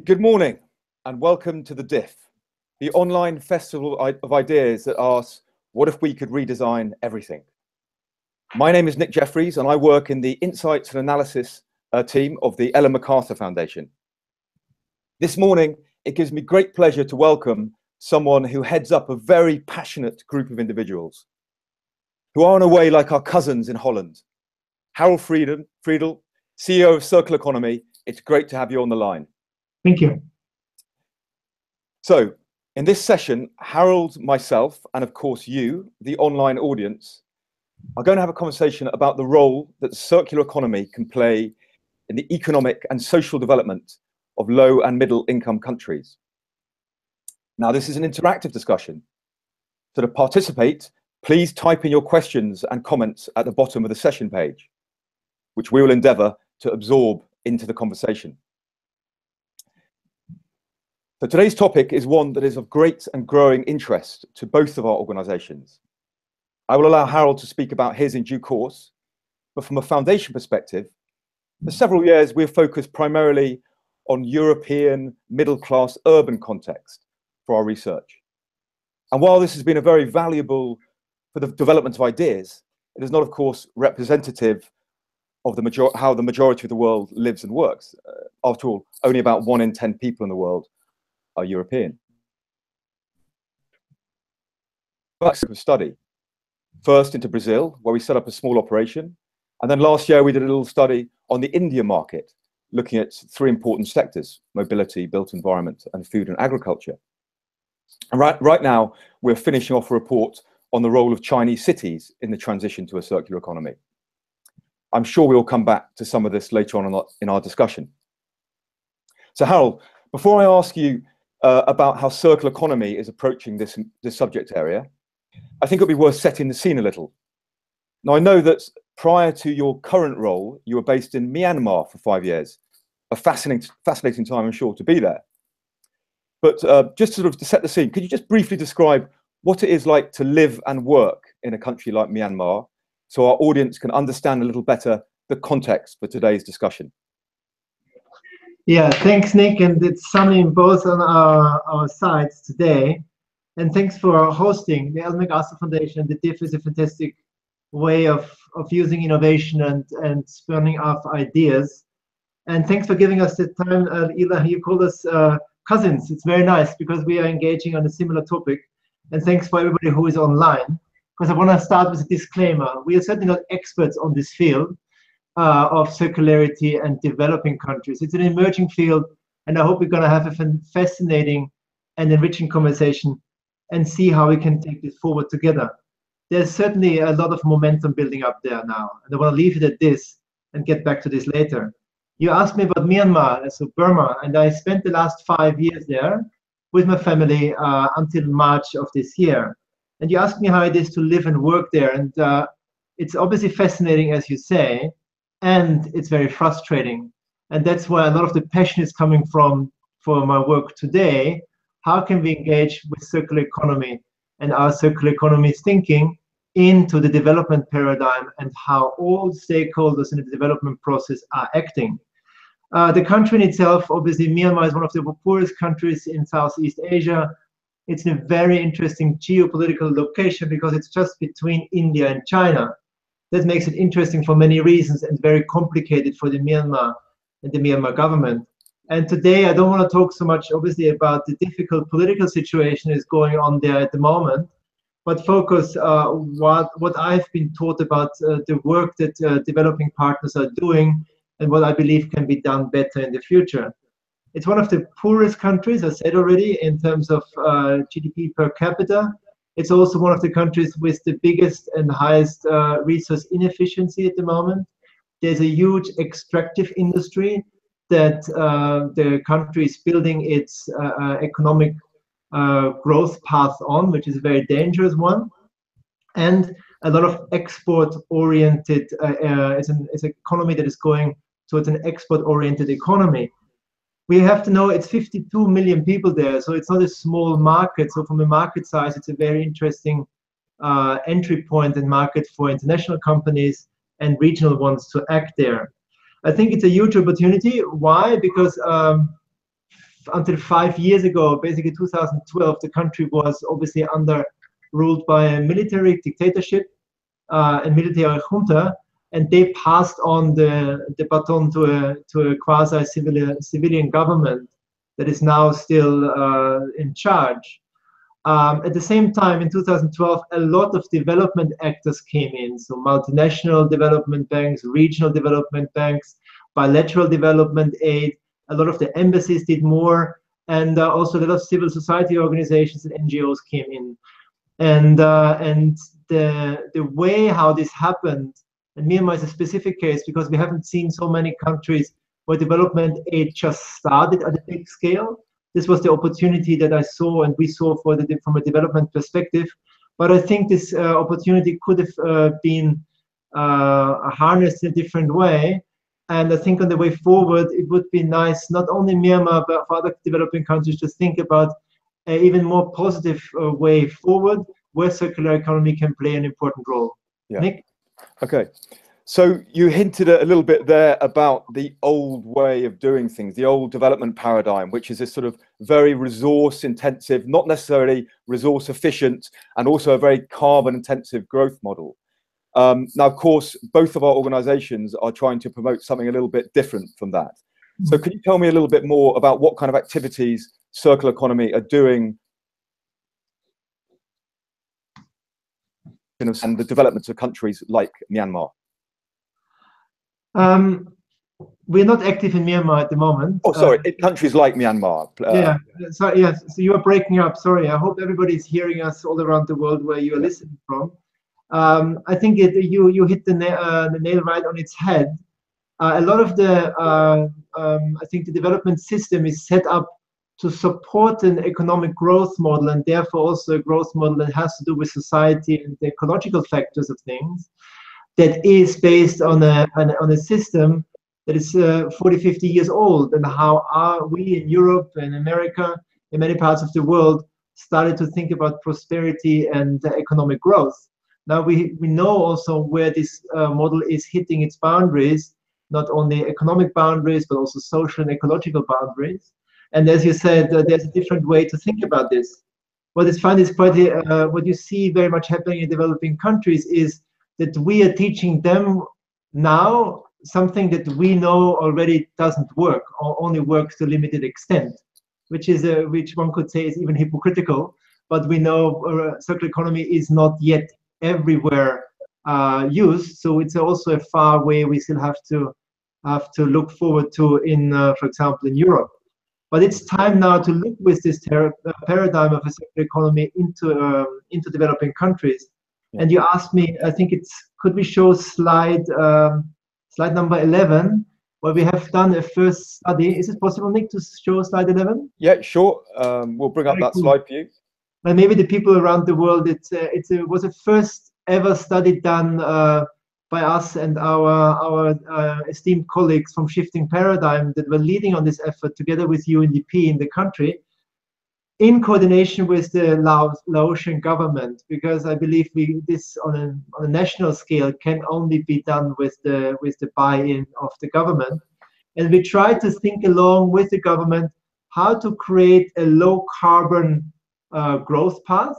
Good morning and welcome to the DIF, the online festival of ideas that asks, what if we could redesign everything? My name is Nick Jeffries and I work in the Insights and Analysis team of the Ellen MacArthur Foundation. This morning, it gives me great pleasure to welcome someone who heads up a very passionate group of individuals who are in a way like our cousins in Holland. Harold Friedel, CEO of Circular Economy, it's great to have you on the line. Thank you. So, in this session, Harold, myself, and of course you, the online audience, are going to have a conversation about the role that the circular economy can play in the economic and social development of low and middle income countries. Now, this is an interactive discussion. So to participate, please type in your questions and comments at the bottom of the session page, which we will endeavour to absorb into the conversation. So today's topic is one that is of great and growing interest to both of our organisations. I will allow Harold to speak about his in due course, but from a foundation perspective, for several years we've focused primarily on European middle-class urban context for our research. And while this has been a very valuable for the development of ideas, it is not, of course, representative of how the majority of the world lives and works. After all, only about 1 in 10 people in the world are European. But a study, first into Brazil, where we set up a small operation, and then last year we did a little study on the India market, looking at 3 important sectors: mobility, built environment, and food and agriculture. And right now, we're finishing off a report on the role of Chinese cities in the transition to a circular economy. I'm sure we'll come back to some of this later on in our discussion. So Harold, before I ask you about how circular economy is approaching this subject area, I think it'll be worth setting the scene a little. Now, I know that prior to your current role, you were based in Myanmar for 5 years. A fascinating time, I'm sure, to be there. But just sort of to set the scene, could you just briefly describe what it is like to live and work in a country like Myanmar, so our audience can understand a little better the context for today's discussion? Yeah, thanks, Nick, and it's sunny both on our sides today. And thanks for hosting the Ellen MacArthur Foundation. The DIF is a fantastic way of using innovation and spurning off ideas. And thanks for giving us the time, Ila. You called us cousins. It's very nice because we are engaging on a similar topic. And thanks for everybody who is online. Because I want to start with a disclaimer. We are certainly not experts on this field of circularity and developing countries. It's an emerging field, and I hope we're going to have a fascinating and enriching conversation and see how we can take this forward together. There's certainly a lot of momentum building up there now, and I want to leave it at this and get back to this later. You asked me about Myanmar, so Burma, and I spent the last 5 years there with my family until March of this year. And you asked me how it is to live and work there, and it's obviously fascinating, as you say, and it's very frustrating. And that's where a lot of the passion is coming from for my work today. How can we engage with circular economy and our circular economy thinking into the development paradigm and how all stakeholders in the development process are acting? The country in itself, obviously, Myanmar is one of the poorest countries in Southeast Asia. It's in a very interesting geopolitical location because it's just between India and China. That makes it interesting for many reasons and very complicated for the Myanmar and the Myanmar government. And today I don't want to talk so much, obviously, about the difficult political situation is going on there at the moment, but focus what I've been taught about the work that developing partners are doing and what I believe can be done better in the future. It's one of the poorest countries, I said already, in terms of GDP per capita. It's also one of the countries with the biggest and highest resource inefficiency at the moment. There's a huge extractive industry that the country is building its economic growth path on, which is a very dangerous one. And a lot of export-oriented, it's an economy that is going towards an export-oriented economy. We have to know it's 52 million people there, so it's not a small market. So from a market size, it's a very interesting entry point and market for international companies and regional ones to act there. I think it's a huge opportunity. Why? Because until 5 years ago, basically 2012, the country was obviously ruled by a military dictatorship and military junta, and they passed on the baton to a quasi-civilian government that is now still in charge. At the same time, in 2012, a lot of development actors came in. So multinational development banks, regional development banks, bilateral development aid. A lot of the embassies did more, and also a lot of civil society organizations and NGOs came in. And the way how this happened, and Myanmar is a specific case because we haven't seen so many countries where development aid just started at a big scale. This was the opportunity that I saw and we saw from a development perspective. But I think this opportunity could have been harnessed in a different way. And I think on the way forward, it would be nice, not only Myanmar, but for other developing countries to think about an even more positive way forward where circular economy can play an important role. Yeah. Nick? Okay. So you hinted a little bit there about the old way of doing things, the old development paradigm, which is this sort of very resource intensive, not necessarily resource efficient, and also a very carbon intensive growth model. Now, of course, both of our organizations are trying to promote something a little bit different from that. So could you tell me a little bit more about what kind of activities circular economy are doing and the development of countries like Myanmar? We're not active in Myanmar at the moment. Oh, sorry, in countries like Myanmar. Yeah, so you are breaking up. Sorry, I hope everybody is hearing us all around the world where you are listening from. I think you hit the nail right on its head. A lot of I think the development system is set up to support an economic growth model, and therefore also a growth model that has to do with society and the ecological factors of things, that is based on a system that is 40, 50 years old. And how are we in Europe and America, in many parts of the world, started to think about prosperity and economic growth. Now we know also where this model is hitting its boundaries, not only economic boundaries, but also social and ecological boundaries. And as you said, there's a different way to think about this. What is fun is quite what you see very much happening in developing countries is that we are teaching them now something that we know already doesn't work, or only works to a limited extent, which one could say is even hypocritical. But we know circular economy is not yet everywhere used, so it's also a far way we still have to look forward to in, for example, in Europe. But it's time now to look with this paradigm of a circular economy into developing countries. Yeah. And you asked me, I think could we show slide number 11, where we have done a first study. Is it possible, Nick, to show slide 11? Yeah, sure. We'll bring up that slide for you. And maybe the people around the world, it was a first ever study done by us and our esteemed colleagues from Shifting Paradigm that were leading on this effort together with UNDP in the country, in coordination with the Laotian government, because I believe this on a national scale can only be done with the buy-in of the government. And we try to think along with the government how to create a low carbon growth path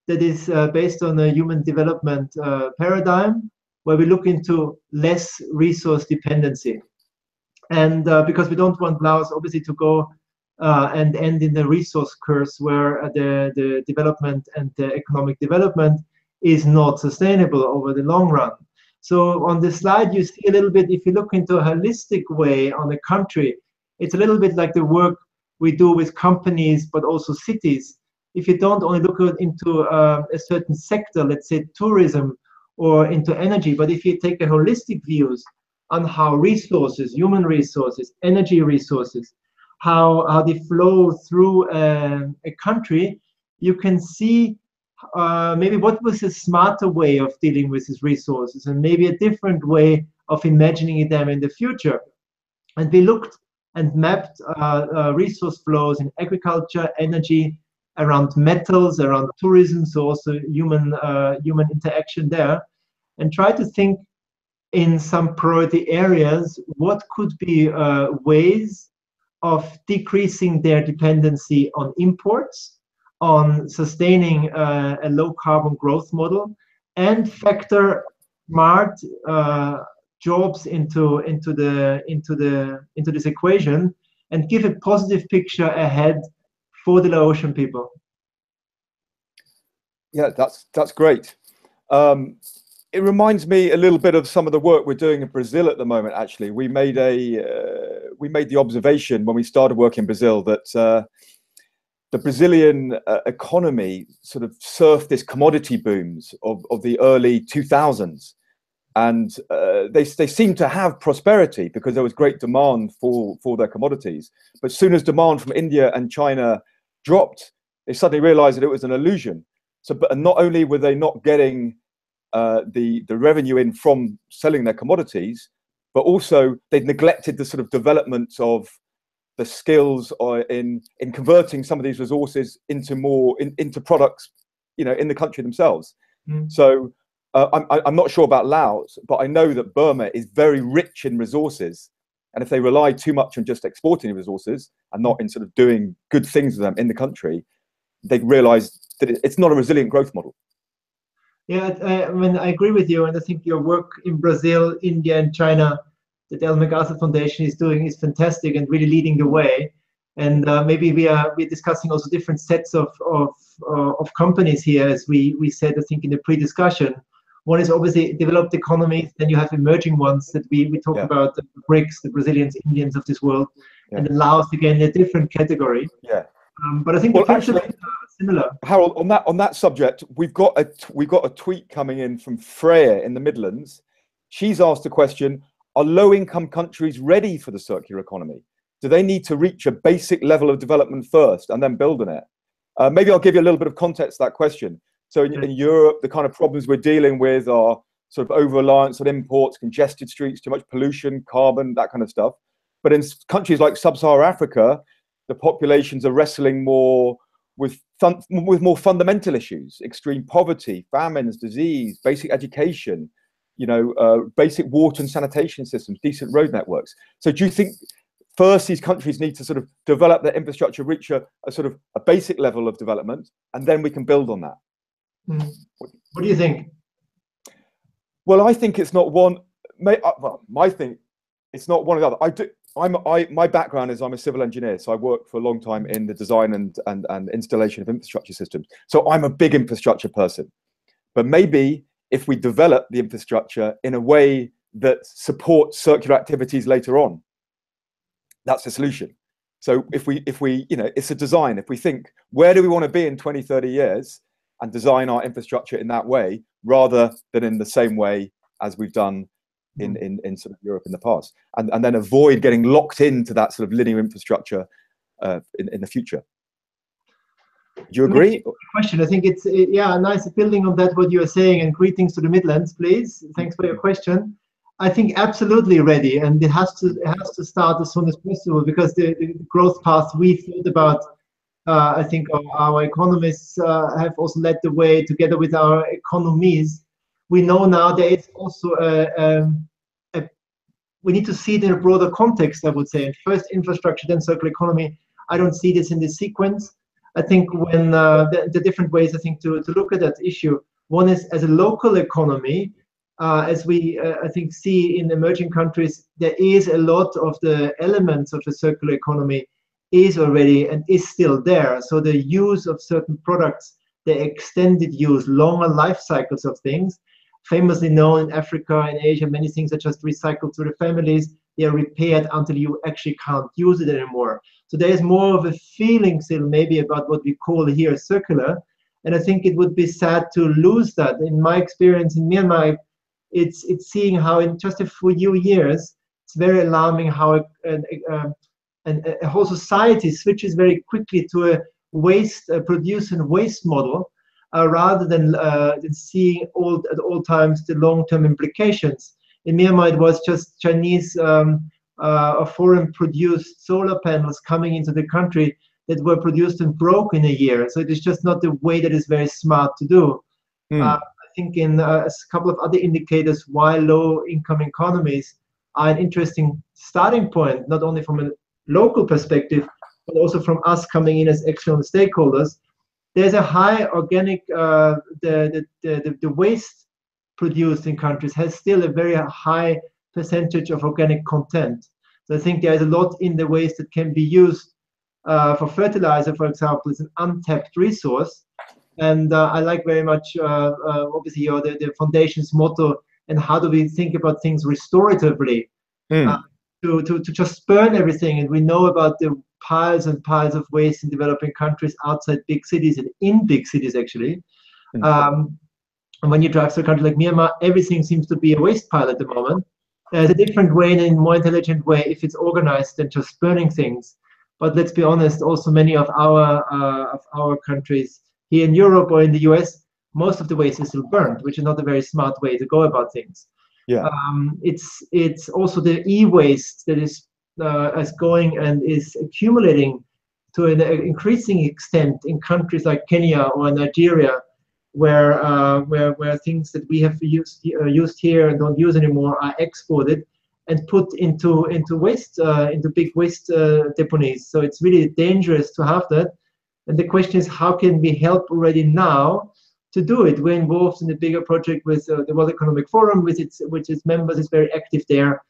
that is based on a human development paradigm, where we look into less resource dependency. And because we don't want Laos obviously to go and end in the resource curse where the development and the economic development is not sustainable over the long run. So on the slide you see a little bit, if you look into a holistic way on a country, it's a little bit like the work we do with companies but also cities. If you don't only look into a certain sector, let's say tourism or into energy, but if you take a holistic views on how resources, human resources, energy resources, how they flow through a country, you can see maybe what was a smarter way of dealing with these resources, and maybe a different way of imagining them in the future. And we looked and mapped resource flows in agriculture, energy, around metals, around tourism, so also human interaction there, and try to think in some priority areas what could be ways of decreasing their dependency on imports, on sustaining a low carbon growth model, and factor smart jobs into this equation, and give a positive picture ahead for the low ocean people. Yeah, that's great. It reminds me a little bit of some of the work we're doing in Brazil at the moment. Actually, we made the observation when we started working in Brazil that the Brazilian economy sort of surfed this commodity booms of the early 2000s, and they seemed to have prosperity because there was great demand for their commodities. But as soon as demand from India and China dropped, they suddenly realized that it was an illusion. So, but not only were they not getting the revenue in from selling their commodities, but also they'd neglected the sort of development of the skills in converting some of these resources into products, in the country themselves. So I'm not sure about Laos, but I know that Burma is very rich in resources, and if they rely too much on just exporting resources and not in sort of doing good things with them in the country, they realize that it's not a resilient growth model. Yeah, I mean, I agree with you, and I think your work in Brazil, India, and China that the Ellen MacArthur Foundation is doing is fantastic and really leading the way. And maybe we're discussing also different sets of companies here, as we said, I think, in the pre-discussion. One is obviously developed economies, then you have emerging ones that we talk about, the BRICS, the Brazilians, Indians of this world, and then Laos, again, a different category. Yeah. But I think the principle is similar. Harold, on that subject, we've got a tweet coming in from Freya in the Midlands. She's asked the question: are low-income countries ready for the circular economy? Do they need to reach a basic level of development first and then build on it? Maybe I'll give you a little bit of context to that question. So in Europe, the kind of problems we're dealing with are sort of over-reliance on imports, congested streets, too much pollution, carbon, that kind of stuff. But in countries like sub-Saharan Africa, the populations are wrestling more with more fundamental issues: extreme poverty, famines, disease, basic education, basic water and sanitation systems, decent road networks. So do you think first these countries need to sort of develop their infrastructure, reach a sort of a basic level of development, and then we can build on that? What do you think? Well, I think it's not one. My thing, it's not one or the other. My background is I'm a civil engineer, so I worked for a long time in the design and installation of infrastructure systems. So I'm a big infrastructure person. But maybe if we develop the infrastructure in a way that supports circular activities later on, that's the solution. So if we it's a design. If we think, where do we want to be in 20, 30 years, and design our infrastructure in that way rather than in the same way as we've done in sort of Europe in the past, and then avoid getting locked into that sort of linear infrastructure in the future. Do you agree? Question. I think it's nice building on that what you are saying, and greetings to the Midlands, please. Thanks for your question. I think absolutely ready, and it has to start as soon as possible, because the growth path we thought about, I think our economists have also led the way together with our economies. We know now there is also we need to see it in a broader context, I would say. First infrastructure, then circular economy. I don't see this in this sequence. I think when the different ways, I think, to look at that issue. One is as a local economy, as we I think see in emerging countries, there is a lot of the elements of the circular economy is already and is still there. So the use of certain products, the extended use, longer life cycles of things, famously known in Africa and Asia, many things are just recycled to the families. They are repaired until you actually can't use it anymore. So there is more of a feeling still maybe about what we call here circular. And I think it would be sad to lose that. In my experience in Myanmar, it's seeing how in just a few years, it's very alarming how a whole society switches very quickly to a waste, produce and waste model, rather than seeing at all times the long-term implications. In Myanmar, it was just Chinese or foreign-produced solar panels coming into the country that were produced and broke in a year. So it is just not the way that is very smart to do. I think in a couple of other indicators why low-income economies are an interesting starting point, not only from a local perspective, but also from us coming in as external stakeholders, there's a high organic, the waste produced in countries has still a very high percentage of organic content. So I think there's a lot in the waste that can be used for fertilizer, for example. It's an untapped resource. And I like very much, obviously, the foundation's motto, and how do we think about things restoratively, to just burn everything. And we know about the piles and piles of waste in developing countries outside big cities and in big cities, actually. And when you drive to a country like Myanmar, everything seems to be a waste pile at the moment. There's a different way and a more intelligent way if it's organized than just burning things. But let's be honest, also many of our countries here in Europe or in the US, most of the waste is still burned, which is not a very smart way to go about things. Yeah. It's also the e-waste that is going and is accumulating to an increasing extent in countries like Kenya or Nigeria, where things that we have used here and don't use anymore are exported and put into waste, into big waste depots. So it's really dangerous to have that. And the question is, how can we help already now to do it? We're involved in a bigger project with the World Economic Forum, which its members is very active there.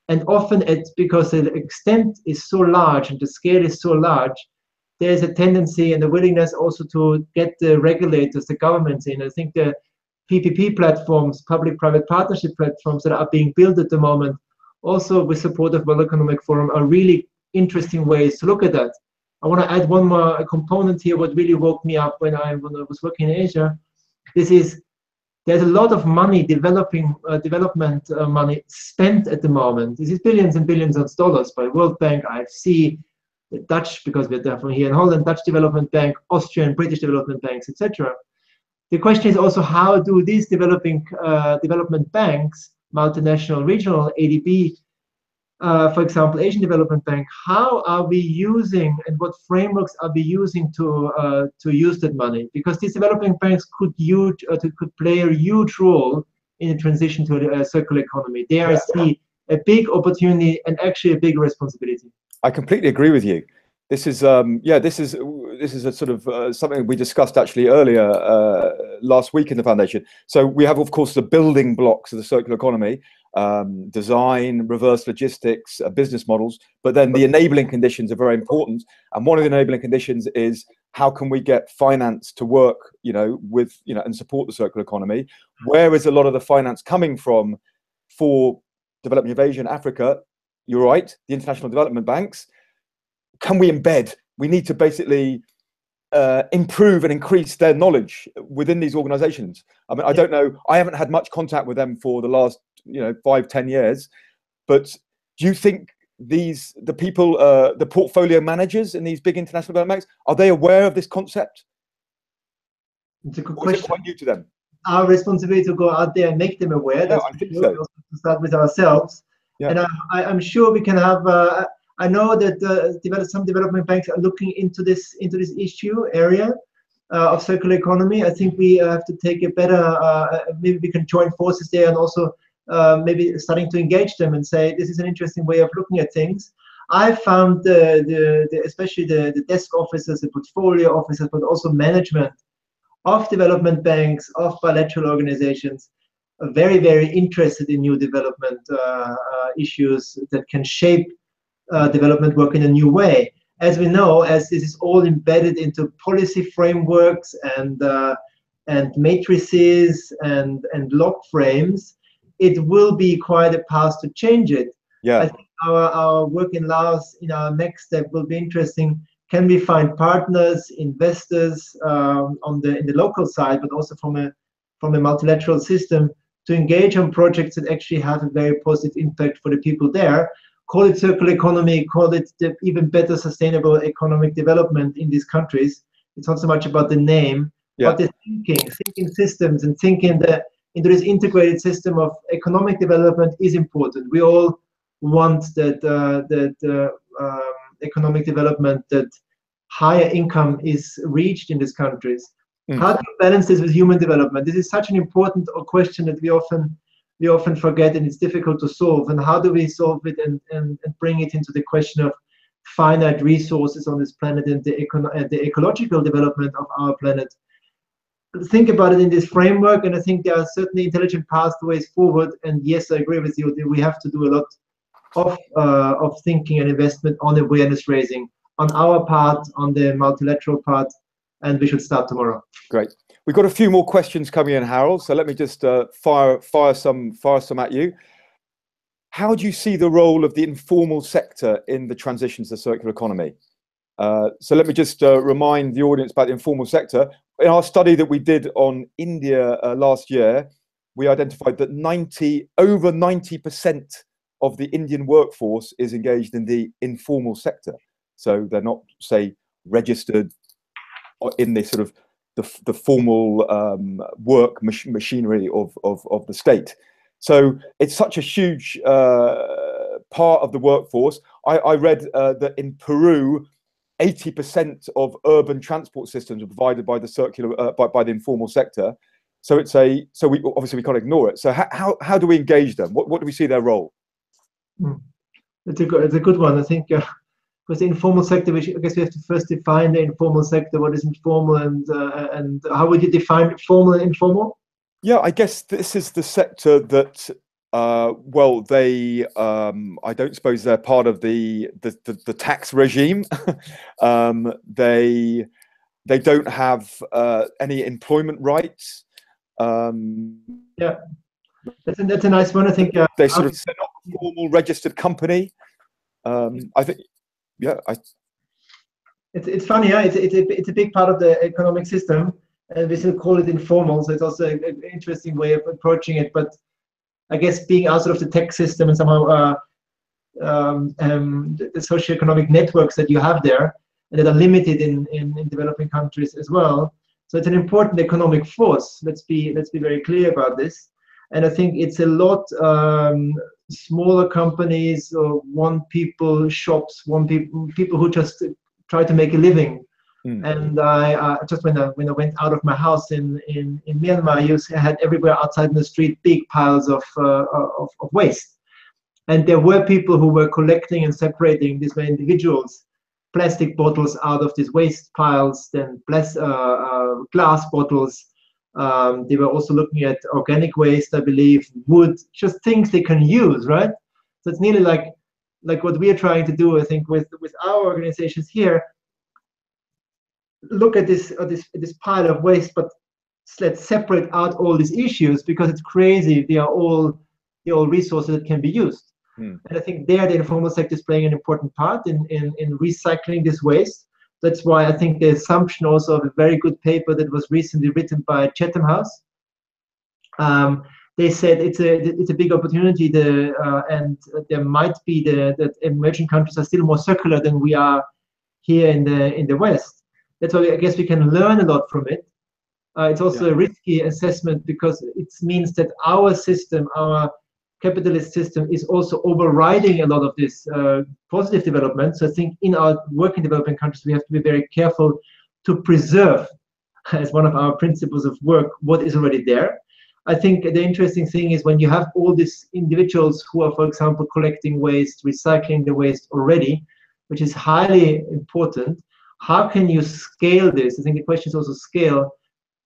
And often it's because the extent is so large and the scale is so large, there's a tendency and a willingness also to get the regulators, the governments in. I think the PPP platforms, public-private partnership platforms that are being built at the moment, also with support of World Economic Forum, are really interesting ways to look at that. I want to add one more component here. What really woke me up when I was working in Asia, there's a lot of money, development money spent at the moment. This is billions and billions of dollars by World Bank, IFC, the Dutch, because we're from here in Holland, Dutch Development Bank, Austrian, British development banks, etc. The question is also, how do these development banks, multinational, regional, ADB, for example, Asian Development Bank, how are we using and what frameworks are we using to use that money? Because these developing banks could play a huge role in the transition to a circular economy. There I see a big opportunity and actually a big responsibility. I completely agree with you. This is this is a sort of something we discussed actually earlier last week in the foundation. So we have, of course, the building blocks of the circular economy, design, reverse logistics, business models, but then the enabling conditions are very important. And one of the enabling conditions is, how can we get finance to work, with, and support the circular economy? Where is a lot of the finance coming from for development of Asia and Africa? You're right, the international development banks. Can we embed? We need to basically improve and increase their knowledge within these organizations. I mean, I don't know, I haven't had much contact with them for the last 5-10 years, but do you think the people, the portfolio managers in these big international development banks, are they aware of this concept? It's a good question. Is it quite new to them? Our responsibility to go out there and make them aware. Yeah, I think so. We also to start with ourselves. Yeah. And I'm sure we can have. I know that some development banks are looking into this issue area of circular economy. I think we have to take a better. Maybe we can join forces there, and also maybe starting to engage them and say, this is an interesting way of looking at things. I found especially the desk officers, the portfolio officers, but also management of development banks, of bilateral organizations, are very, very interested in new development issues that can shape development work in a new way. As we know, as this is all embedded into policy frameworks and matrices and log frames, it will be quite a path to change it. Yeah. I think our work in Laos in our next step will be interesting. Can we find partners, investors in the local side, but also from a multilateral system, to engage on projects that actually have a very positive impact for the people there? Call it circular economy, call it the even better sustainable economic development in these countries. It's not so much about the name, but the thinking systems and thinking into this integrated system of economic development is important. We all want that economic development, that higher income is reached in these countries. How do you balance this with human development? This is such an important question that we often forget, and it's difficult to solve. And how do we solve it and bring it into the question of finite resources on this planet and the ecological development of our planet. Think about it in this framework, and I think there are certainly intelligent pathways forward. And yes, I agree with you that we have to do a lot of thinking and investment on awareness raising on our part, on the multilateral part, and we should start tomorrow. Great. We've got a few more questions coming in, Harold. So let me just fire some at you. How do you see the role of the informal sector in the transition to the circular economy? So let me just remind the audience about the informal sector. In our study that we did on India last year, we identified that over 90% of the Indian workforce is engaged in the informal sector. So they're not, say, registered in this sort of the formal work machinery of the state. So it's such a huge part of the workforce. I read that in Peru, 80% of urban transport systems are provided by the circular by the informal sector. So we obviously we can't ignore it. So how do we engage them? What do we see their role? It's a good one. I think because the informal sector, I guess we have to first define the informal sector. What is informal, and how would you define formal and informal? Yeah, I guess this is the sector that well, they I don't suppose they're part of the tax regime. They don't have any employment rights. Yeah, that's a nice one. I think they're not a formal registered company. I think, yeah, it's funny. Yeah, it's a big part of the economic system, and we still call it informal. So it's also an interesting way of approaching it. But I guess being outside of the tech system and somehow the socioeconomic networks that you have there, and that are limited in developing countries as well. So it's an important economic force. Let's be very clear about this. And I think it's a lot smaller companies or one-people shops, people who just try to make a living. And I just when I went out of my house in Myanmar, I had everywhere outside in the street big piles of waste, and there were people who were collecting and separating. These were individuals, plastic bottles out of these waste piles, then glass bottles. They were also looking at organic waste, I believe, wood, just things they can use, right? So it's nearly like what we are trying to do, I think, with our organizations here. Look at this pile of waste, but let's separate out all these issues because it's crazy. They are all resources that can be used. And I think there the informal sector is playing an important part in recycling this waste. That's why I think the assumption also of a very good paper that was recently written by Chatham House. They said it's a big opportunity, and there might be that emerging countries are still more circular than we are here in the West. That's why I guess we can learn a lot from it. It's also a risky assessment because it means that our system, our capitalist system, is also overriding a lot of this positive development. So I think in our work in developing countries, we have to be very careful to preserve, as one of our principles of work, what is already there. I think the interesting thing is when you have all these individuals who are, for example, collecting waste, recycling the waste already, which is highly important. How can you scale this? I think the question is also scale,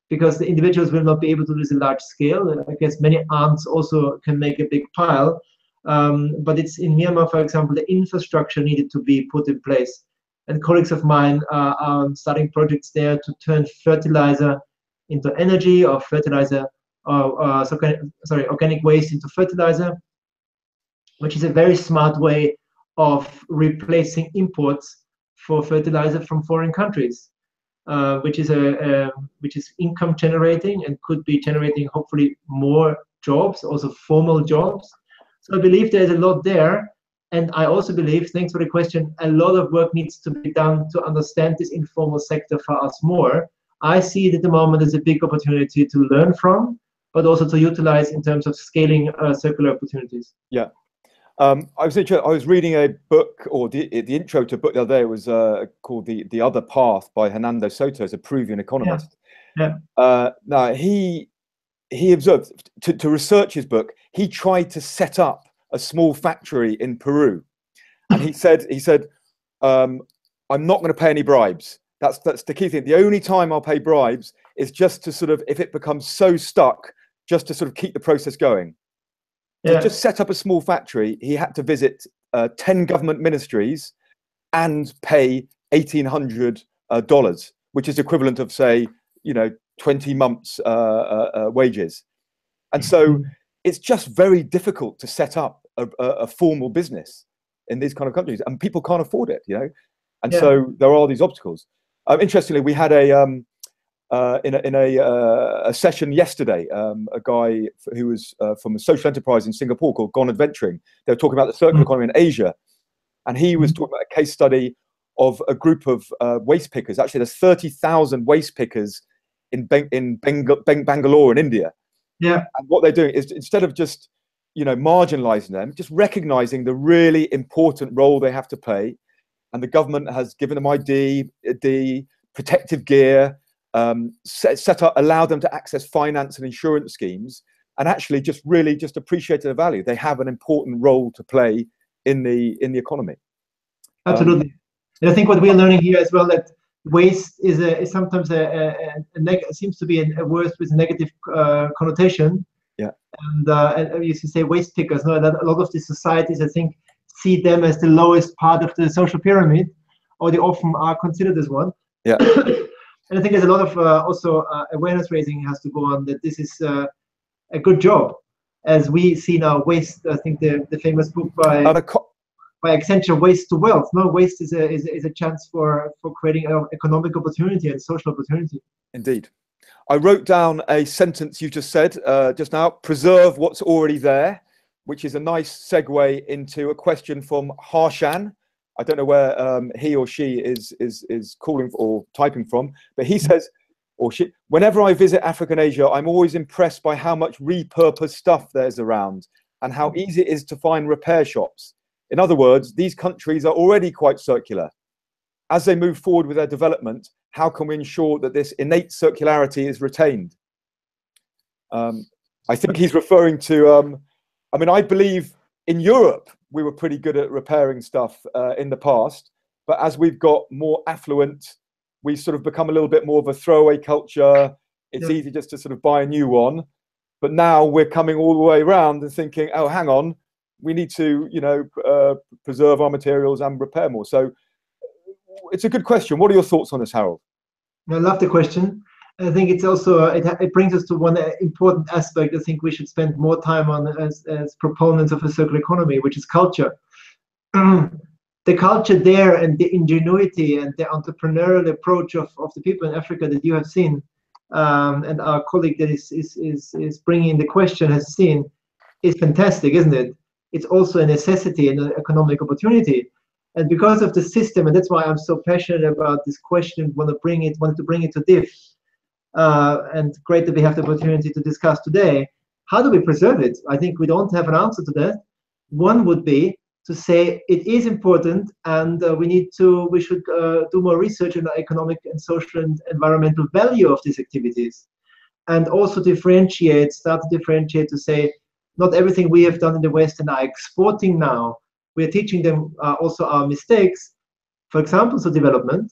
because the individuals will not be able to do this in large scale. I guess many ants also can make a big pile, but it's in Myanmar, for example, the infrastructure needed to be put in place. And colleagues of mine are starting projects there to turn fertilizer into energy, or fertilizer, organic waste into fertilizer, which is a very smart way of replacing imports for fertilizer from foreign countries, which is income generating and could be generating hopefully more jobs, also formal jobs. So I believe there's a lot there, and I also believe, thanks for the question, a lot of work needs to be done to understand this informal sector for us more. I see it at the moment as a big opportunity to learn from, but also to utilize in terms of scaling circular opportunities. Yeah. I was reading a book, or the intro to a book the other day. It was called The Other Path by Hernando Soto, as a Peruvian economist. Now he observed, to research his book, he tried to set up a small factory in Peru, and he said I'm not going to pay any bribes. That's the key thing. The only time I'll pay bribes is just to sort of, if it becomes so stuck, just to sort of keep the process going. To just set up a small factory, he had to visit 10 government ministries and pay $1,800, which is equivalent of, say, 20 months wages. And so it's just very difficult to set up a formal business in these kind of countries, and people can't afford it, And so there are these obstacles. Interestingly, we had in a session yesterday, a guy who was from a social enterprise in Singapore called Gone Adventuring. They were talking about the circular economy in Asia, and he was talking about a case study of a group of waste pickers. Actually, there's 30,000 waste pickers in Bangalore in India. Yeah, and what they're doing is, instead of just marginalizing them, just recognizing the really important role they have to play, and the government has given them ID, protective gear, set up, allow them to access finance and insurance schemes, and actually just really just appreciate the value. They have an important role to play in the economy. Absolutely. And I think what we're learning here as well, that waste is sometimes seems to be a word with a negative connotation. Yeah. And you say waste pickers. No, that a lot of the societies, I think, see them as the lowest part of the social pyramid, or they often are considered as one. Yeah. And I think there's a lot of also awareness raising has to go on, that this is a good job. As we see now, waste, I think the famous book by Accenture, Waste to Wealth. No, waste is a chance for creating economic opportunity and social opportunity. Indeed. I wrote down a sentence you just said just now: preserve what's already there, which is a nice segue into a question from Harshan. I don't know where he or she is calling or typing from, but he says, or she, whenever I visit Africa and Asia, I'm always impressed by how much repurposed stuff there's around and how easy it is to find repair shops. In other words, these countries are already quite circular. As they move forward with their development, how can we ensure that this innate circularity is retained? I think he's referring to, I mean, I believe in Europe, we were pretty good at repairing stuff in the past, but as we've got more affluent, we've sort of become a little bit more of a throwaway culture. It's easy just to sort of buy a new one. But now we're coming all the way around and thinking, oh, hang on, we need to, preserve our materials and repair more. So it's a good question. What are your thoughts on this, Harold? I love the question. I think it's also, it brings us to one important aspect I think we should spend more time on as proponents of a circular economy, which is culture. The culture there and the ingenuity and the entrepreneurial approach of the people in Africa that you have seen, and our colleague that is bringing the question has seen, is fantastic, isn't it? It's also a necessity and an economic opportunity. And because of the system, and that's why I'm so passionate about this question, wanted to bring it to DIF. And great that we have the opportunity to discuss today. How do we preserve it? I think we don't have an answer to that. One would be to say it is important, and we should do more research on the economic and social and environmental value of these activities, and also start to differentiate to say not everything we have done in the West and are exporting now. We are teaching them also our mistakes. For example, so development.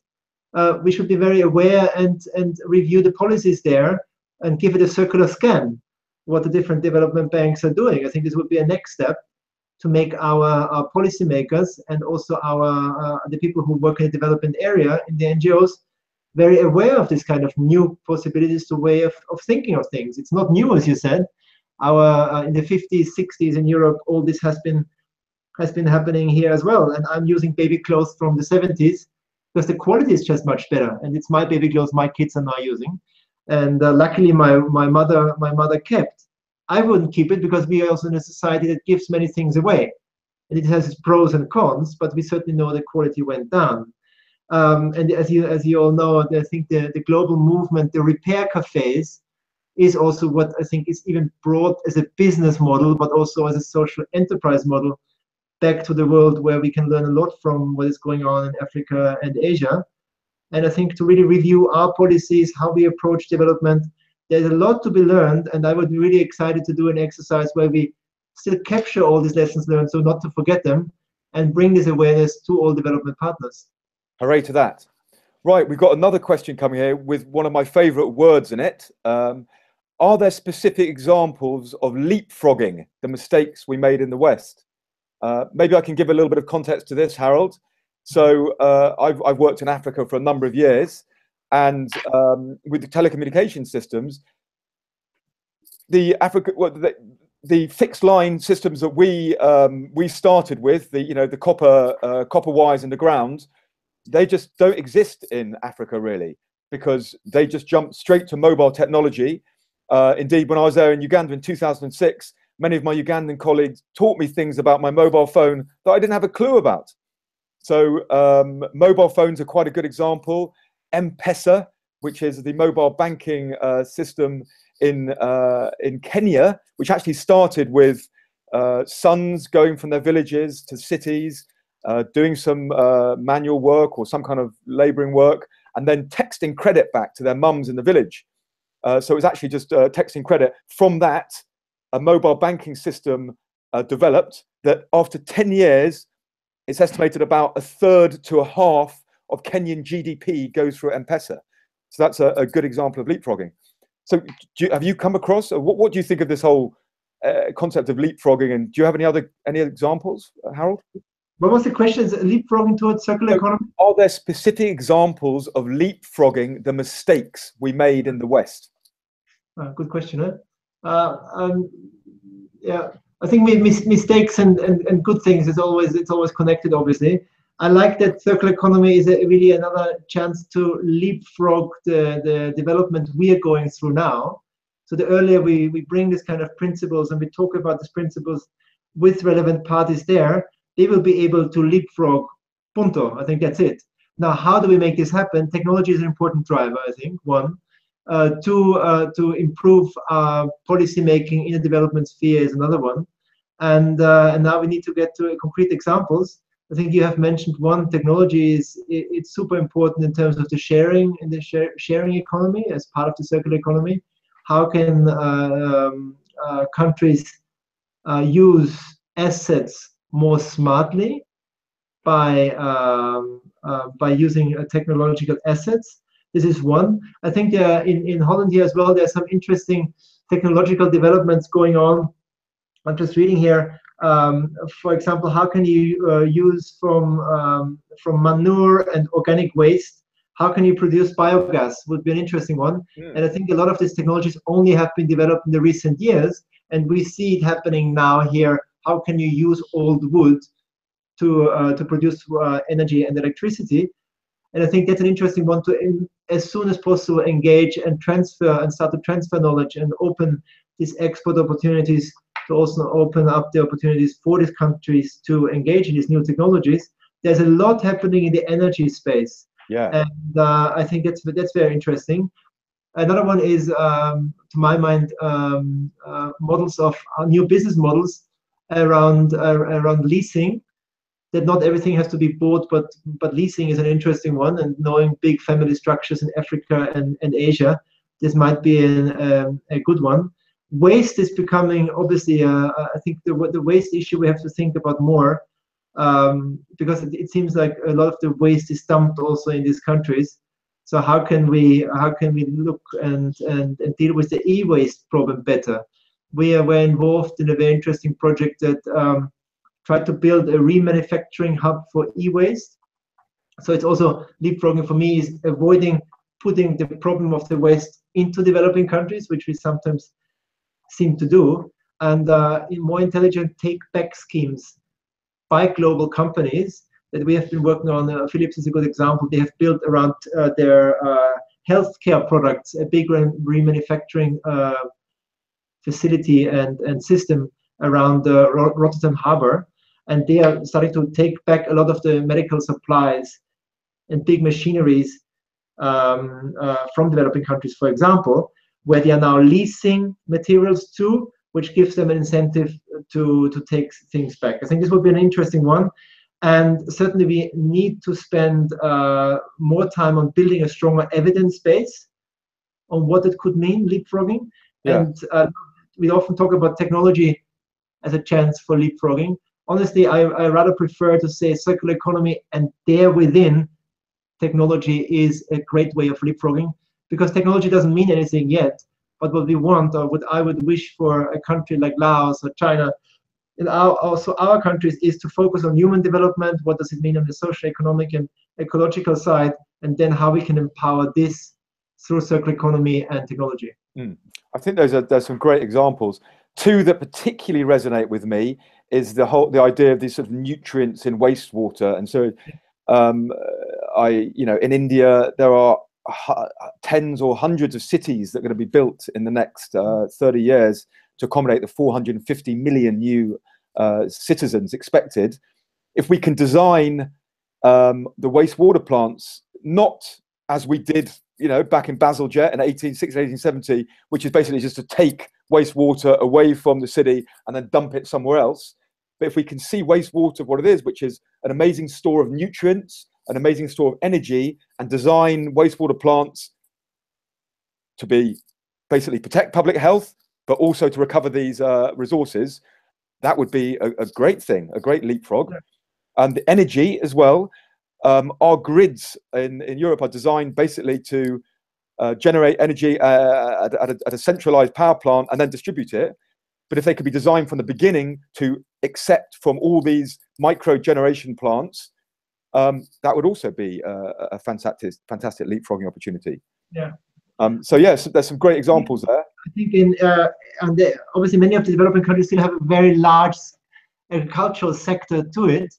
We should be very aware and review the policies there and give it a circular scan, what the different development banks are doing. I think this would be a next step to make our policymakers and also the people who work in the development area in the NGOs very aware of this kind of new possibilities to way of thinking of things. It's not new, as you said. In the 50s, 60s in Europe, all this has been happening here as well. And I'm using baby clothes from the 70s. Because the quality is just much better, and it's my baby clothes my kids are now using, and luckily my mother kept. I wouldn't keep it because we are also in a society that gives many things away, and it has its pros and cons. But we certainly know the quality went down. And as you all know, I think the global movement, the repair cafes, is also what I think is even brought as a business model, but also as a social enterprise model, back to the world where we can learn a lot from what is going on in Africa and Asia. And I think to really review our policies, how we approach development, there's a lot to be learned, and I would be really excited to do an exercise where we still capture all these lessons learned, so not to forget them, and bring this awareness to all development partners. Hooray to that. Right, we've got another question coming here with one of my favorite words in it. Are there specific examples of leapfrogging the mistakes we made in the West? Maybe I can give a little bit of context to this, Harold. So I've worked in Africa for a number of years, and with the telecommunication systems, the fixed line systems that we started with, the copper wires in the ground, they just don't exist in Africa really, because they just jumped straight to mobile technology. Indeed, when I was there in Uganda in 2006, many of my Ugandan colleagues taught me things about my mobile phone that I didn't have a clue about. So mobile phones are quite a good example. M-Pesa, which is the mobile banking system in Kenya, which actually started with sons going from their villages to cities, doing some manual work or some kind of laboring work, and then texting credit back to their mums in the village. So it was actually just texting credit. From that, a mobile banking system developed that after 10 years, it's estimated about a third to a half of Kenyan GDP goes through M-Pesa. So that's a good example of leapfrogging. So have you come across, what do you think of this whole concept of leapfrogging, and do you have any examples, Harold? What was the question? Is leapfrogging towards circular economy? Are there specific examples of leapfrogging the mistakes we made in the West? Good question. Yeah, I think mistakes and good things it's always connected. Obviously, I like that circular economy is really another chance to leapfrog the development we are going through now. So the earlier we bring this kind of principles and we talk about these principles with relevant parties there, they will be able to leapfrog. Punto. I think that's it. Now, how do we make this happen? Technology is an important driver, I think, one. To improve policy making in the development sphere is another one. And now we need to get to concrete examples. I think you have mentioned one. Technology it's super important in terms of the sharing and the sharing economy as part of the circular economy. How can countries use assets more smartly by using technological assets? This is one. I think in Holland here as well, there's some interesting technological developments going on. I'm just reading here. For example, how can you use from manure and organic waste? How can you produce biogas? Would be an interesting one. And I think a lot of these technologies only have been developed in the recent years, and we see it happening now here. How can you use old wood to produce energy and electricity? And I think that's an interesting one to, as soon as possible, engage and transfer and start to transfer knowledge and open these export opportunities, to also open up the opportunities for these countries to engage in these new technologies. There's a lot happening in the energy space. Yeah. And I think that's very interesting. Another one is, to my mind, models of new business models around leasing. That not everything has to be bought, but leasing is an interesting one. And knowing big family structures in Africa and Asia, this might be a good one. Waste is becoming, obviously, I think the waste issue we have to think about more, because it seems like a lot of the waste is dumped also in these countries. So how can we look and deal with the e-waste problem better? We were involved in a very interesting project that tried to build a remanufacturing hub for e-waste. So it's also leapfrogging for me is avoiding putting the problem of the waste into developing countries, which we sometimes seem to do, and in more intelligent take-back schemes by global companies that we have been working on. Philips is a good example. They have built around their healthcare products a big remanufacturing facility and system around Rotterdam Harbor. And they are starting to take back a lot of the medical supplies and big machineries from developing countries, for example, where they are now leasing materials to, which gives them an incentive to take things back. I think this would be an interesting one. And certainly we need to spend more time on building a stronger evidence base on what it could mean, leapfrogging. Yeah. And we often talk about technology as a chance for leapfrogging. honestly, I rather prefer to say circular economy, and there within, technology is a great way of leapfrogging, because technology doesn't mean anything yet. But what we want, or what I would wish for a country like Laos or China, and also our countries, is to focus on human development. What does it mean on the social, economic, and ecological side, and then how we can empower this through circular economy and technology. I think there's some great examples. Two that particularly resonate with me is the idea of these sort of nutrients in wastewater. And so, in India, there are tens or hundreds of cities that are going to be built in the next 30 years to accommodate the 450 million new citizens expected. If we can design the wastewater plants not as we did, back in Bazalgette in 1860, 1870, which is basically just to take wastewater away from the city and then dump it somewhere else. But if we can see wastewater what it is, which is an amazing store of nutrients, an amazing store of energy, and design wastewater plants to be basically protect public health, but also to recover these resources, that would be a great thing, a great leapfrog. Yeah. And the energy as well. Our grids in Europe are designed basically to generate energy at a centralized power plant and then distribute it. But if they could be designed from the beginning to accept from all these micro generation plants, that would also be a fantastic leapfrogging opportunity. Yeah. So yes, there's some great examples there. I think obviously many of the developing countries still have a very large agricultural sector to it.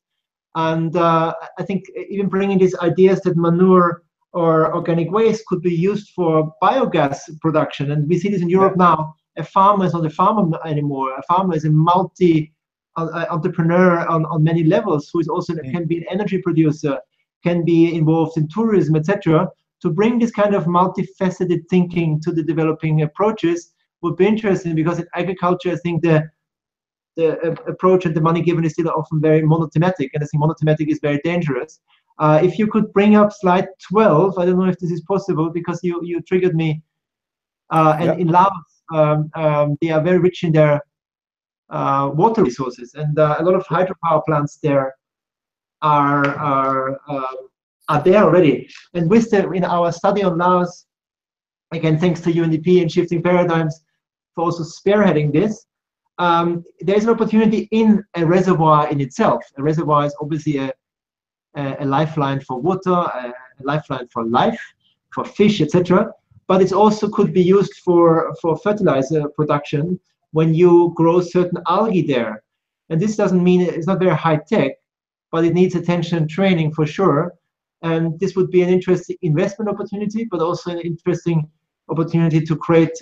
And I think even bringing these ideas that manure or organic waste could be used for biogas production. And we see this in Europe now. A farmer is not a farmer anymore. A farmer is a multi-entrepreneur on many levels, who is also can be an energy producer, can be involved in tourism, etc. To bring this kind of multifaceted thinking to the developing approaches would be interesting, because in agriculture, I think the approach and the money given is still often very monothematic, and I think monothematic is very dangerous. If you could bring up slide 12, I don't know if this is possible, because you triggered me. And in Laos, they are very rich in their water resources, and a lot of hydropower plants there are there already. And with in our study on Laos, again, thanks to UNDP and Shifting Paradigms for also spearheading this, there's an opportunity in a reservoir in itself. A reservoir is obviously a lifeline for water, a lifeline for life, for fish, etc. But it also could be used for fertilizer production when you grow certain algae there. And this doesn't mean it's not very high tech, but it needs attention and training for sure. And this would be an interesting investment opportunity, but also an interesting opportunity to create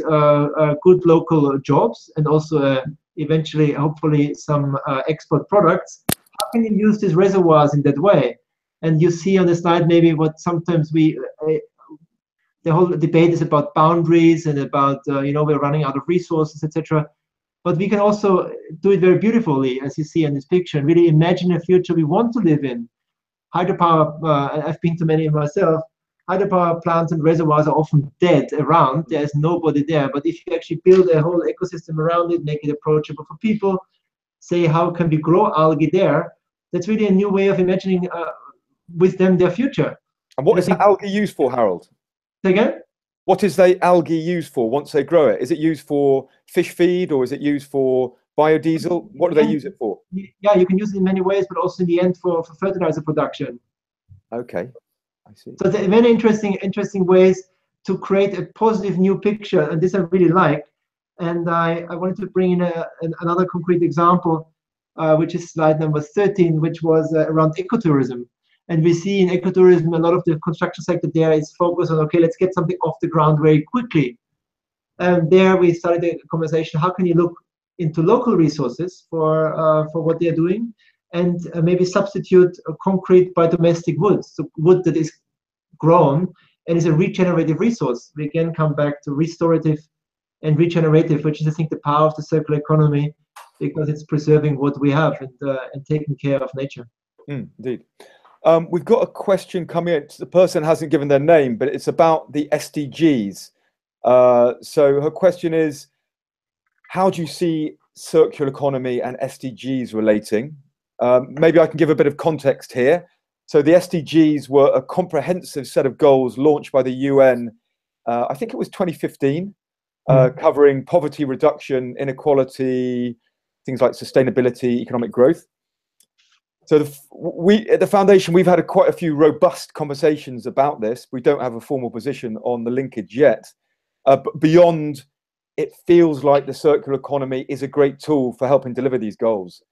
good local jobs, and also eventually, hopefully, some export products. How can you use these reservoirs in that way? And you see on the slide maybe what sometimes the whole debate is about boundaries and about we're running out of resources, etc. But we can also do it very beautifully, as you see in this picture, and really imagine a future we want to live in. Hydropower, I've been to many myself. Hydropower plants and reservoirs are often dead around. There's nobody there. But if you actually build a whole ecosystem around it, make it approachable for people, say how can we grow algae there, that's really a new way of imagining with them their future. And what is the algae used for, Harold? Say again? What is the algae used for once they grow it? Is it used for fish feed, or is it used for biodiesel? What do they use it for? Yeah, you can use it in many ways, but also in the end for fertilizer production. Okay, I see. So there are many interesting ways to create a positive new picture, and this I really like. And I wanted to bring in another concrete example, which is slide number 13, which was around ecotourism. And we see in ecotourism, a lot of the construction sector there is focused on, okay, let's get something off the ground very quickly. And there we started a conversation, how can you look into local resources for what they're doing, and maybe substitute concrete by domestic wood, so wood that is grown and is a regenerative resource. We again come back to restorative and regenerative, which is, I think, the power of the circular economy, because it's preserving what we have and taking care of nature. Indeed. We've got a question coming in. The person hasn't given their name, but it's about the SDGs. So her question is, how do you see circular economy and SDGs relating? Maybe I can give a bit of context here. So the SDGs were a comprehensive set of goals launched by the UN, I think it was 2015, covering poverty reduction, inequality, things like sustainability, economic growth. So we at the foundation, we've had quite a few robust conversations about this. We don't have a formal position on the linkage yet, but beyond, it feels like the circular economy is a great tool for helping deliver these goals.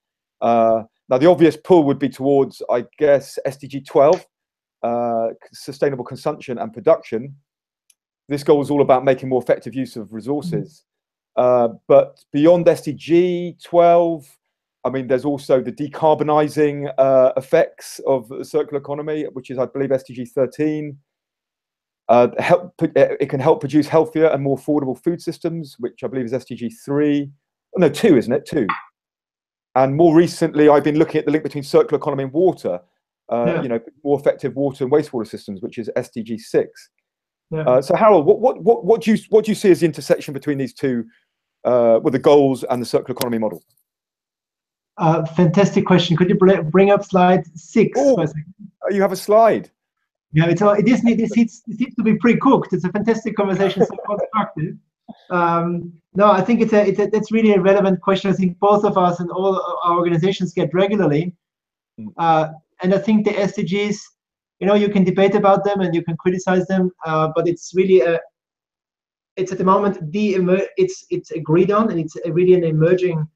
Now, the obvious pull would be towards, I guess, SDG 12, sustainable consumption and production. This goal is all about making more effective use of resources. But beyond SDG 12, I mean, there's also the decarbonizing effects of the circular economy, which is, I believe, SDG 13. It can help produce healthier and more affordable food systems, which I believe is SDG 3. Oh, no, 2, isn't it? 2. And more recently, I've been looking at the link between circular economy and water, you know, more effective water and wastewater systems, which is SDG 6. So Harold, what do you see as the intersection between these two, with the goals and the circular economy model? Fantastic question. Could you bring up slide 6? Oh, you have a slide. Yeah, it seems to be pre-cooked. It's a fantastic conversation, so constructive. No, I think that's really a relevant question. I think both of us and all our organizations get regularly. And I think the SDGs, you know, you can debate about them and you can criticize them, but it's really it's at the moment it's agreed on, and it's really an emerging,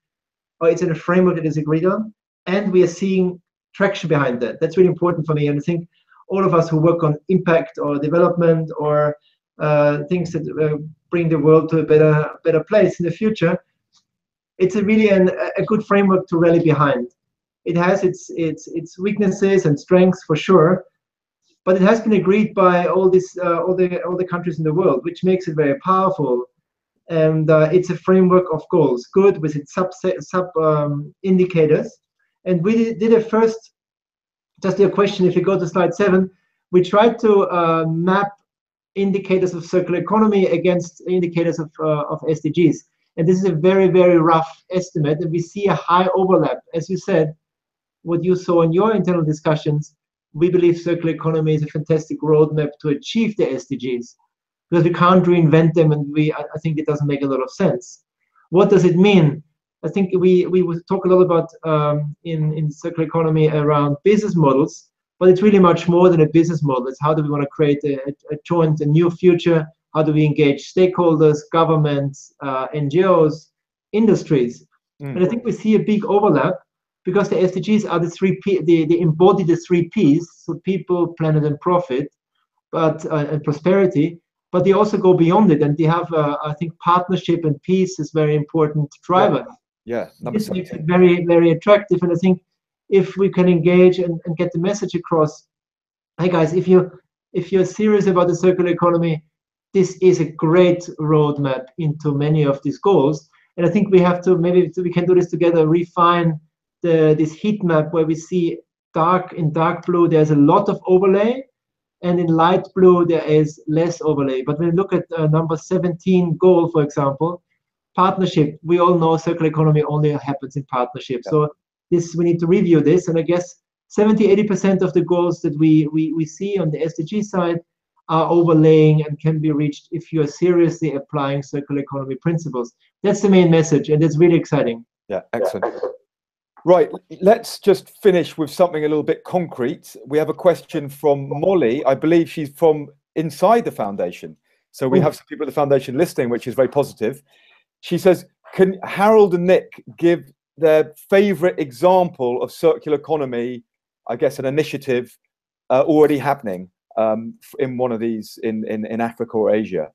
or it's in a framework that is agreed on, and we are seeing traction behind that. That's really important for me, and I think all of us who work on impact or development or things that bring the world to a better place in the future, it's really a good framework to rally behind. It has its weaknesses and strengths for sure, but it has been agreed by all the countries in the world, which makes it very powerful. And it's a framework of goals, good with its sub indicators. And we did a first, just a question, if you go to slide 7, we tried to map indicators of circular economy against indicators of SDGs. And this is a very, very rough estimate, and we see a high overlap. As you said, what you saw in your internal discussions, we believe circular economy is a fantastic roadmap to achieve the SDGs, because we can't reinvent them, and I think it doesn't make a lot of sense. What does it mean? I think we will talk a lot about in circular economy around business models, but it's really much more than a business model. It's how do we want to create a new future? How do we engage stakeholders, governments, NGOs, industries? And I think we see a big overlap, because the SDGs are the 3 P. They embody the 3 Ps, so people, planet, and profit, but and prosperity. But they also go beyond it, and they have, I think, partnership and peace is very important driver. Yeah, this makes it very, very attractive. And I think if we can engage and get the message across, hey guys, if you're serious about the circular economy, this is a great roadmap into many of these goals. And I think we have to, maybe we can do this together, refine this heat map where we see in dark blue there's a lot of overlay, and in light blue there is less overlay. But when we look at number 17 goal, for example, partnership, we all know circular economy only happens in partnership. Yeah. So we need to review this, and I guess 70–80% of the goals that we see on the SDG side are overlaying and can be reached if you are seriously applying circular economy principles. That's the main message, and it's really exciting. Yeah, excellent. Right, let's just finish with something a little bit concrete. We have a question from Molly. I believe she's from inside the foundation. So we have some people at the foundation listening, which is very positive. She says, can Harold and Nick give their favorite example of circular economy, I guess an initiative already happening in one of these in Africa or Asia?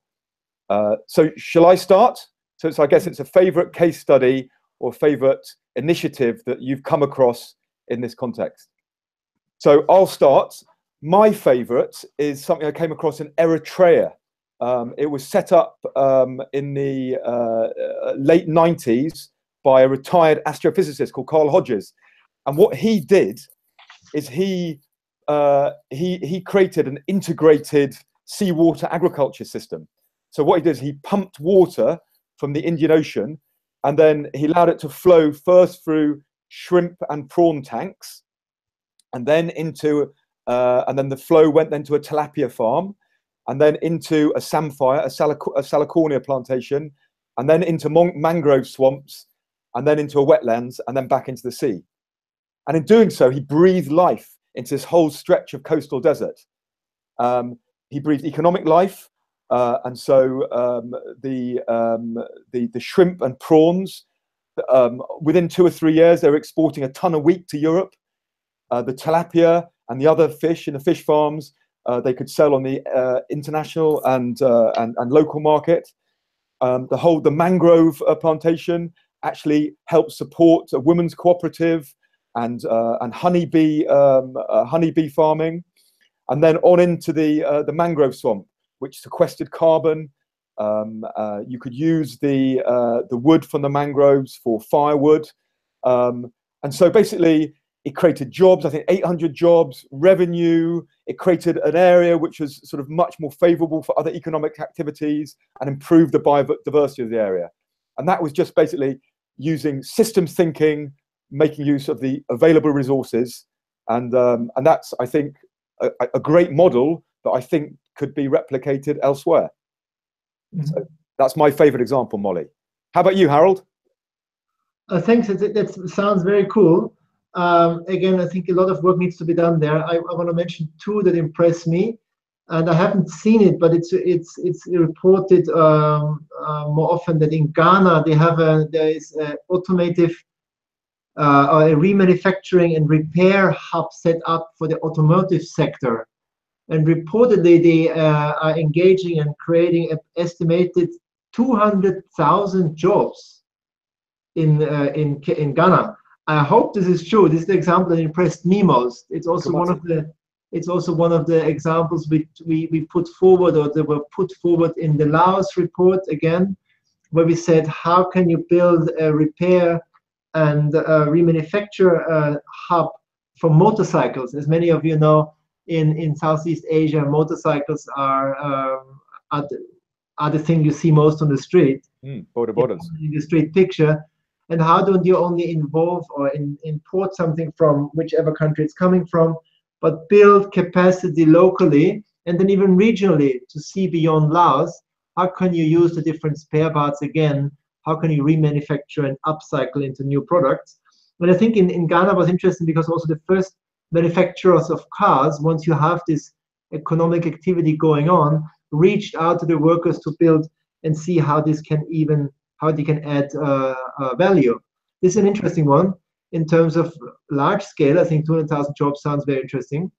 So shall I start? So I guess it's a favorite case study or favorite initiative that you've come across in this context. So I'll start. My favorite is something I came across in Eritrea. It was set up in the late 90s by a retired astrophysicist called Carl Hodges. And what he did is he created an integrated seawater agriculture system. So what he did is he pumped water from the Indian Ocean, and then he allowed it to flow first through shrimp and prawn tanks, and then into and then the flow went then to a tilapia farm, and then into a samphire, a salicornia plantation, and then into mangrove swamps, and then into a wetlands, and then back into the sea. And in doing so, he breathed life into this whole stretch of coastal desert. He breathed economic life, and so the shrimp and prawns, within 2 or 3 years, they were exporting a ton a week to Europe. The tilapia and the other fish in the fish farms, they could sell on the international and local market. The mangrove plantation actually helped support a women's cooperative and honeybee farming, and then on into the mangrove swamp, which sequestered carbon. You could use the wood from the mangroves for firewood, and so basically it created jobs. I think 800 jobs, revenue. It created an area which was sort of much more favourable for other economic activities and improved the biodiversity of the area. And that was just basically using systems thinking, making use of the available resources, and that's, I think, a great model that I think could be replicated elsewhere. Mm-hmm. So that's my favourite example, Molly. How about you, Harold? Thanks. That sounds very cool. Again, I think a lot of work needs to be done there. I want to mention 2 that impress me, and I haven't seen it, but it's reported more often that in Ghana there is an automotive a remanufacturing and repair hub set up for the automotive sector, and reportedly they are engaging and creating an estimated 200,000 jobs in Ghana. I hope this is true. This is the example that impressed me most. It's also one of the examples we put forward, or that were put forward in the Laos report again, where we said, how can you build a repair and remanufacture hub for motorcycles? As many of you know, in Southeast Asia, motorcycles are the thing you see most on the street. Borders. In the street picture. And how don't you only involve or import something from whichever country it's coming from, but build capacity locally and then even regionally to see beyond Laos? How can you use the different spare parts again? How can you remanufacture and upcycle into new products? And I think in Ghana was interesting because also the first manufacturers of cars, once you have this economic activity going on, reached out to the workers to build and see how they can add value. This is an interesting one in terms of large scale. I think 200,000 jobs sounds very interesting.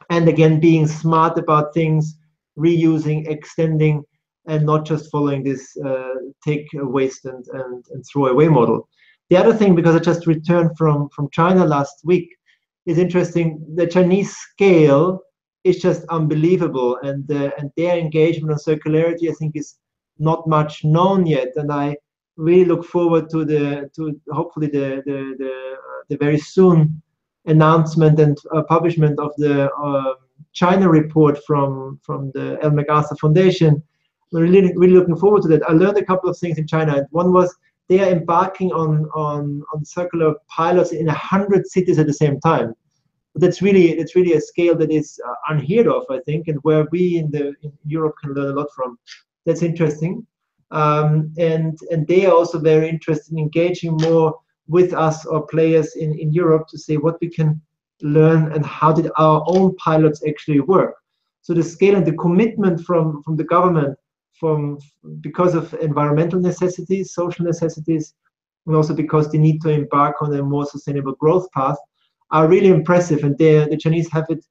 And again, being smart about things, reusing, extending, and not just following this take waste and throw away model. The other thing, because I just returned from China last week, is interesting. The Chinese scale is just unbelievable, and their engagement on circularity, I think, is not much known yet. And I really look forward to hopefully the very soon announcement and publishment of the China report from the Ellen MacArthur Foundation. We're really looking forward to that. I learned a couple of things in China. One was they are embarking on circular pilots in 100 cities at the same time. But that's really a scale that is unheard of, I think, and where we in Europe can learn a lot from. That's interesting. And they are also very interested in engaging more with us or players in Europe to say what we can learn and how did our own pilots actually work. So the scale and the commitment from the government, because of environmental necessities, social necessities, and also because they need to embark on a more sustainable growth path, are really impressive. And the Chinese have it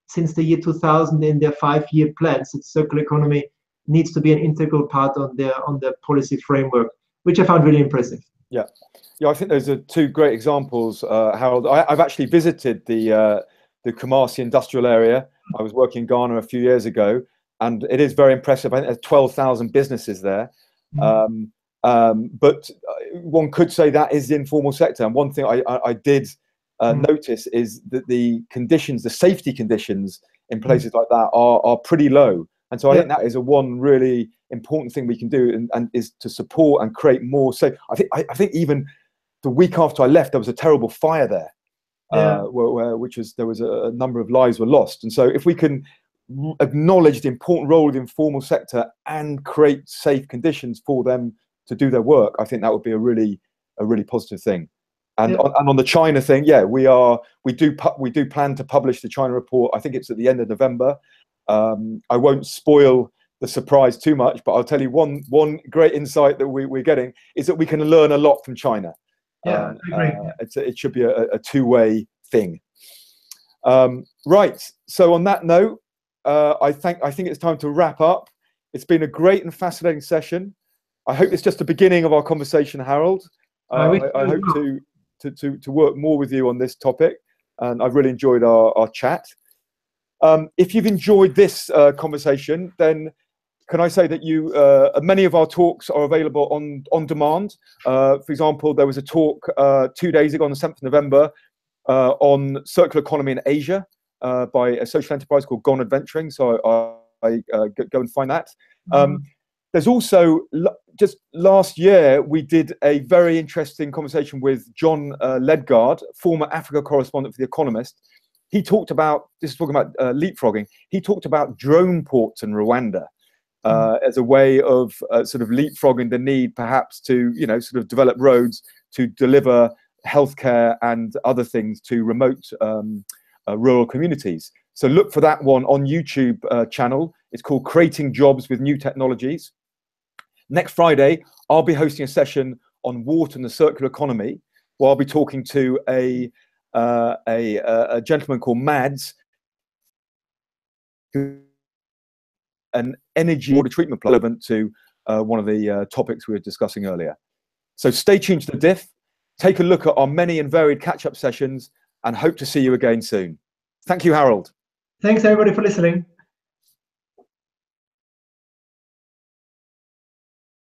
since the year 2000 in their 5-year plans. That circular economy needs to be an integral part on their policy framework, which I found really impressive. Yeah, I think those are 2 great examples, Harold. I've actually visited the Kumasi industrial area. I was working in Ghana a few years ago, and it is very impressive. I think there's 12,000 businesses there. Mm-hmm. But one could say that is the informal sector. And one thing I did notice is that the safety conditions in places like that are pretty low. And so I think that is one really important thing we can do, and is to support and create more safe. I think even the week after I left, there was a terrible fire there, Yeah. there was a number of lives were lost. And so if we can acknowledge the important role of the informal sector and create safe conditions for them to do their work, I think that would be a really positive thing. And, Yeah. on the China thing, yeah, we do plan to publish the China report. I think it's at the end of November. I won't spoil the surprise too much, but I'll tell you one great insight that we're getting is that we can learn a lot from China. Yeah, I agree. It should be a two-way thing. Right. So on that note, I think it's time to wrap up. It's been a great and fascinating session. I hope it's just the beginning of our conversation, Harold. I hope to work more with you on this topic, and I've really enjoyed our chat. If you've enjoyed this conversation, then can I say that many of our talks are available on demand. For example, there was a talk 2 days ago on the 7th of November on circular economy in Asia by a social enterprise called Gone Adventuring. So I go and find that. There's also, just last year, we did a very interesting conversation with John Ledgard, former Africa correspondent for The Economist. He talked about, this is talking about leapfrogging, he talked about drone ports in Rwanda as a way of sort of leapfrogging the need perhaps to, sort of develop roads to deliver healthcare and other things to remote rural communities. So look for that one on YouTube channel. It's called Creating Jobs with New Technologies. Next Friday, I'll be hosting a session on water and the circular economy, where I'll be talking to a gentleman called Mads, an energy water treatment plant relevant to one of the topics we were discussing earlier. So stay tuned to the DIF, take a look at our many and varied catch-up sessions, and hope to see you again soon. Thank you, Harold. Thanks, everybody, for listening.